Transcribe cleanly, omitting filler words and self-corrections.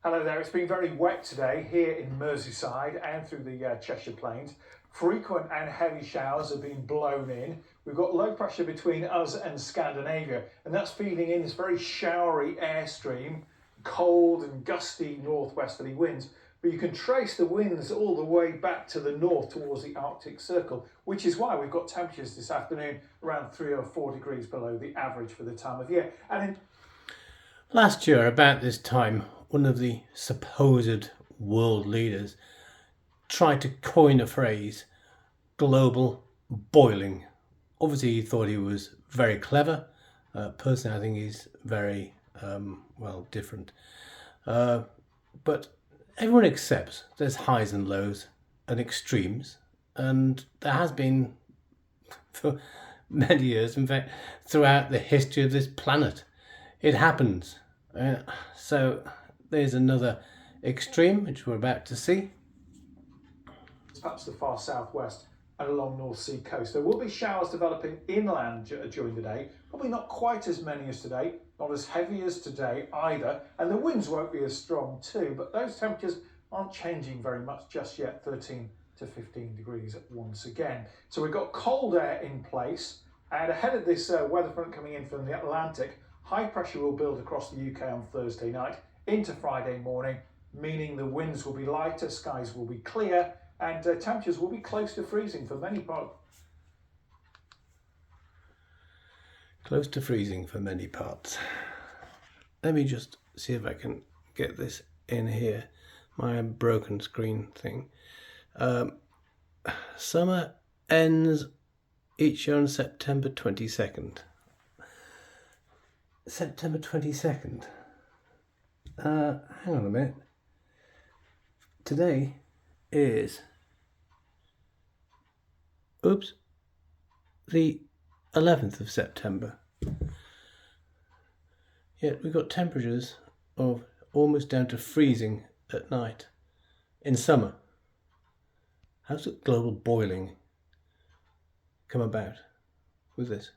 Hello there, it's been very wet today here in Merseyside and through the Cheshire Plains. Frequent and heavy showers have been blown in. We've got low pressure between us and Scandinavia, and that's feeding in this very showery airstream, cold and gusty northwesterly winds. But you can trace the winds all the way back to the north towards the Arctic Circle, which is why we've got temperatures this afternoon around 3 or 4 degrees below the average for the time of year. Last year, about this time, one of the supposed world leaders tried to coin a phrase, global boiling. Obviously, he thought he was very clever. Personally, I think he's very, different. But everyone accepts there's highs and lows and extremes. And there has been for many years, in fact, throughout the history of this planet. It happens. So there's another extreme, which we're about to see. Perhaps the far southwest and along North Sea coast. There will be showers developing inland during the day, probably not quite as many as today, not as heavy as today either, and the winds won't be as strong too, but those temperatures aren't changing very much just yet, 13 to 15 degrees once again. So we've got cold air in place, and ahead of this weather front coming in from the Atlantic, high pressure will build across the UK on Thursday night into Friday morning, meaning the winds will be lighter, skies will be clear, and temperatures will be close to freezing for many parts. Close to freezing for many parts. Let me just see if I can get this in here. My broken screen thing. Summer ends each year on September 22nd. September 22nd. Hang on a minute. Today is the 11th of September. Yet we've got temperatures of almost down to freezing at night in summer. How's the global boiling come about with this?